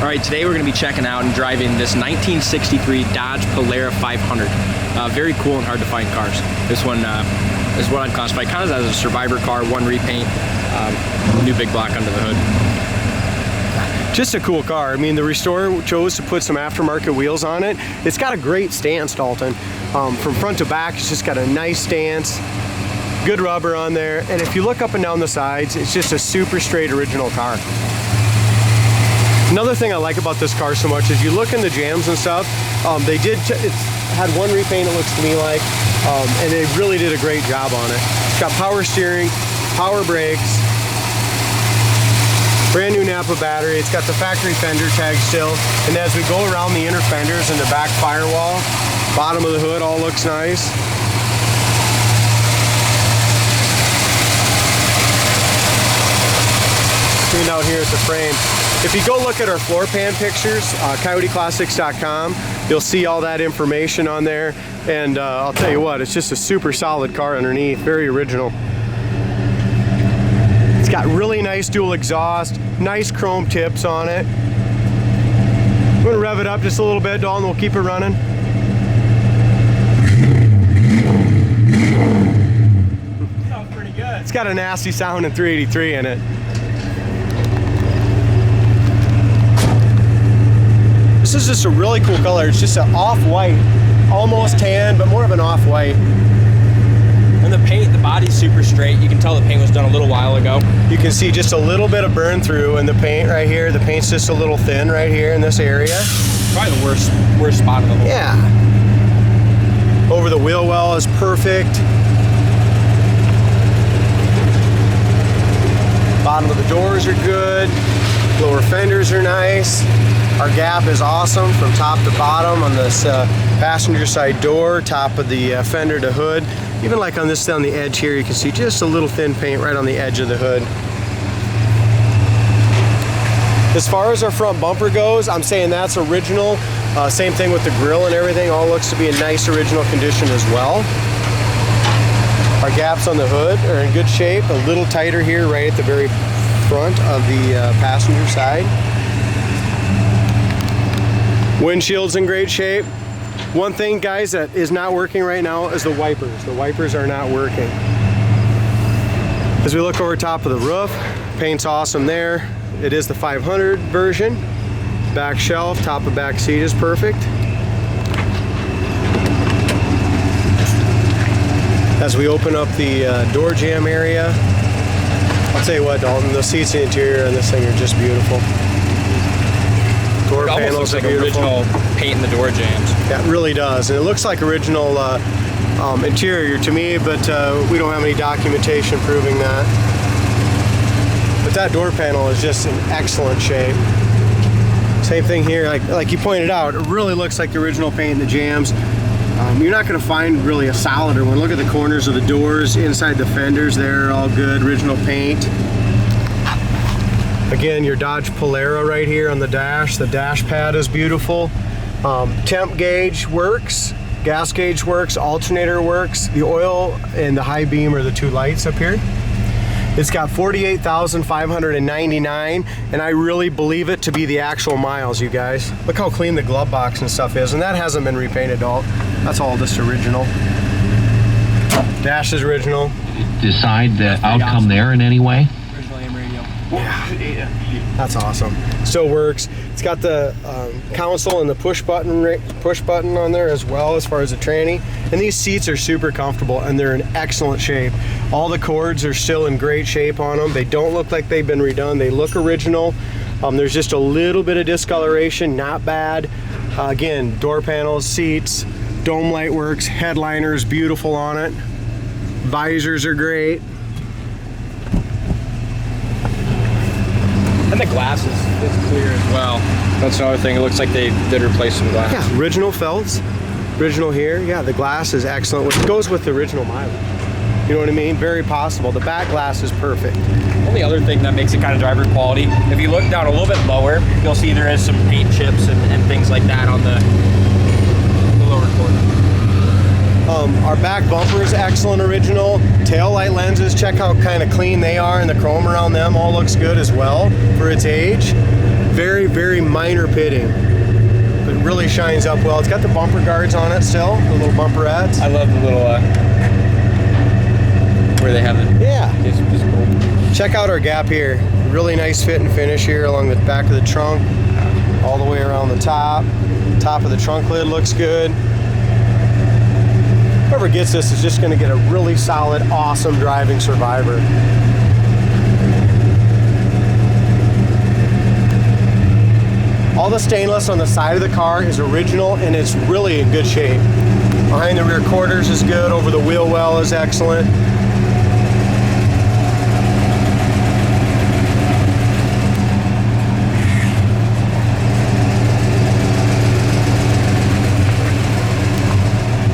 All right, today we're gonna be checking out and driving this 1963 Dodge Polara 500. Very cool and hard to find cars. This one is what I'd classify kind of as a survivor car, one repaint, new big block under the hood. Just a cool car. I mean, the restorer chose to put some aftermarket wheels on it. It's got a great stance, Dalton. From front to back, it's just got a nice stance, good rubber on there, and if you look up and down the sides, it's just a super straight original car. Another thing I like about this car so much is you look in the jams and stuff, it had one repaint, it looks to me like, and they really did a great job on it. It's got power steering, power brakes, brand new Napa battery. It's got the factory fender tag still, and as we go around the inner fenders and the back firewall, bottom of the hood all looks nice. Screen out here at the frame. If you go look at our floor pan pictures, coyoteclassics.com, you'll see all that information on there. And I'll tell you what, it's just a super solid car underneath, very original. It's got really nice dual exhaust, nice chrome tips on it. I'm gonna rev it up just a little bit, Dalton, we'll keep it running. Sounds pretty good. It's got a nasty sound in 383 in it. This is just a really cool color. It's just an off-white, almost tan, but more of an off-white. And the paint, the body's super straight. You can tell the paint was done a little while ago. You can see just a little bit of burn through in the paint right here. The paint's just a little thin right here in this area. Probably the worst spot of the whole. Yeah. Over the wheel well is perfect. Bottom of the doors are good. Lower fenders are nice. Our gap is awesome from top to bottom on this passenger side door, top of the fender to hood. Even like on this down the edge here, you can see just a little thin paint right on the edge of the hood. As far as our front bumper goes, I'm saying that's original. Same thing with the grille and everything, all looks to be in nice original condition as well. Our gaps on the hood are in good shape, a little tighter here right at the very front of the passenger side. Windshield's in great shape. One thing, guys, that is not working right now is the wipers. The wipers are not working. As we look over top of the roof, paint's awesome there. It is the 500 version. Back shelf, top of back seat is perfect. As we open up the door jamb area, I'll tell you what, Dalton, the seats in the interior on this thing are just beautiful. Door panels looks like are beautiful. Original paint in the door jambs. Yeah, it really does. And it looks like original interior to me, but we don't have any documentation proving that. But that door panel is just in excellent shape. Same thing here, like you pointed out, it really looks like the original paint in the jambs. You're not going to find really a solider one. Look at the corners of the doors, inside the fenders, they're all good, original paint. Again, your Dodge Polara right here on the dash. The dash pad is beautiful. Temp gauge works, gas gauge works, alternator works. The oil and the high beam are the two lights up here. It's got 48,599, and I really believe it to be the actual miles, you guys. Look how clean the glove box and stuff is, and that hasn't been repainted at all. That's all just original. Dash is original. Decide the outcome there in any way? Yeah, that's awesome. Still works. It's got the console and the push button on there as well as far as the tranny. And these seats are super comfortable and they're in excellent shape. All the cords are still in great shape on them. They don't look like they've been redone. They look original. There's just a little bit of discoloration, not bad. Again, door panels, seats, dome light works, headliner's beautiful on it. Visors are great. And the glass is clear as well. That's another thing. It looks like they did replace some glass. Yeah, original felts. Original here. Yeah, the glass is excellent, which goes with the original mileage. You know what I mean? Very possible. The back glass is perfect. Only other thing that makes it kind of driver quality, if you look down a little bit lower, you'll see there is some paint chips and things like that on the lower corner. Our back bumper is excellent original. Tail light lenses, check how kind of clean they are, and the chrome around them all looks good as well for its age. Very, very minor pitting, but it really shines up well. It's got the bumper guards on it still, the little bumperettes. I love the little where they have it. Yeah. It's cool. Check out our gap here. Really nice fit and finish here along the back of the trunk, all the way around the top. Top of the trunk lid looks good. Whoever gets this is just going to get a really solid, awesome driving Survivor. All the stainless on the side of the car is original and it's really in good shape. Behind the rear quarters is good, over the wheel well is excellent.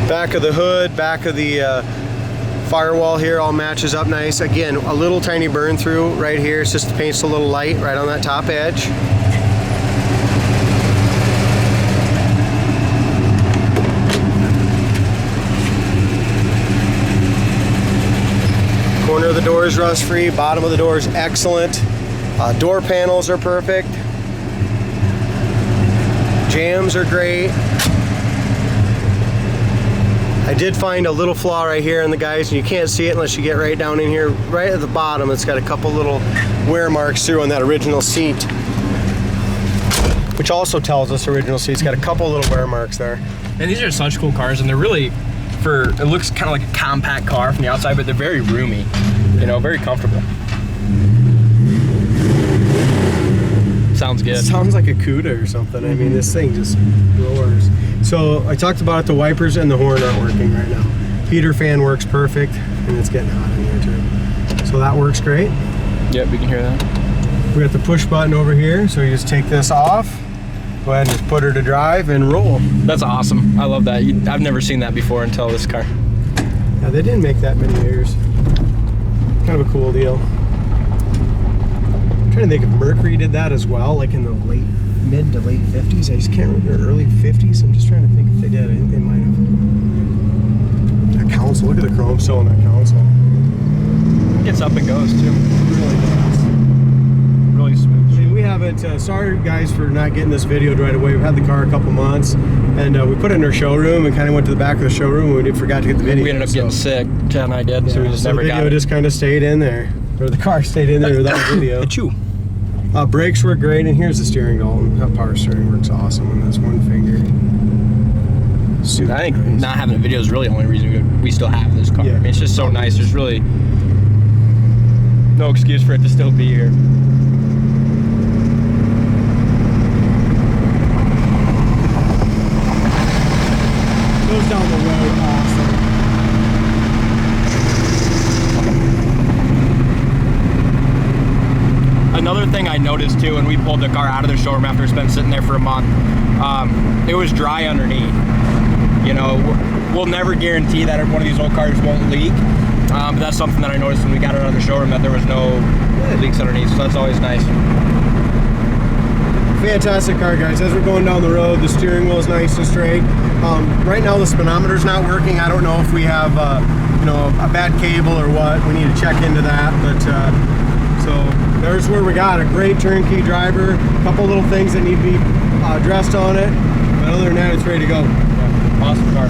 Back of the hood, back of the firewall here all matches up nice. Again, a little tiny burn through right here. It's just the paint's a little light right on that top edge. Corner of the door is rust free, bottom of the door is excellent. Door panels are perfect. Jams are great. I did find a little flaw right here in the guys, and you can't see it unless you get right down in here, right at the bottom. It's got a couple little wear marks through on that original seat, which also tells us original seat. It's got a couple little wear marks there. And these are such cool cars, and they're really, it looks kind of like a compact car from the outside, but they're very roomy, you know, very comfortable. Sounds good. It sounds like a CUDA or something. I mean, this thing just roars. So I talked about it, the wipers and the horn aren't working right now. Heater fan works perfect, and it's getting hot in here too. So that works great. Yep, we can hear that. We got the push button over here, so you just take this off, go ahead and just put her to drive and roll. That's awesome. I love that. I've never seen that before until this car. Yeah, they didn't make that many years. Kind of a cool deal. I'm trying to think if Mercury did that as well, like in the mid to late 50s. I just can't remember, early 50s. I'm just trying to think if they did. I think they might have. That console, look at the chrome still on that console. It gets up and goes too. Really does. Really smooth. I mean, we haven't, sorry guys for not getting this video right away. We've had the car a couple months, and we put it in our showroom and kind of went to the back of the showroom and we forgot to get the video. We ended up getting sick, Chad and I did, so we just never got it. The video just kind of stayed in there, or the car stayed in there without video. Achoo. Brakes work great, and here's the steering Dalton. That power steering works awesome, and that's one finger. Super I think nice. not having a video is really the only reason we still have this car. Yeah. I mean, it's just so nice. There's really no excuse for it to still be here. Goes down the road awesome. Another thing I noticed too, when we pulled the car out of the showroom after it's been sitting there for a month, it was dry underneath. You know, we'll never guarantee that one of these old cars won't leak, but that's something that I noticed when we got it out of the showroom, that there was no leaks underneath, so that's always nice. Fantastic car, guys. As we're going down the road, the steering wheel is nice and straight. Right now the speedometer's not working. I don't know if we have you know, a bad cable or what. We need to check into that, but so there's where we got a great turnkey driver. A couple little things that need to be addressed on it, but other than that, it's ready to go. Yeah, awesome car.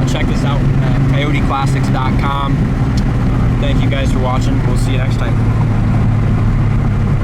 Check this out at coyoteclassics.com. Thank you guys for watching. We'll see you next time.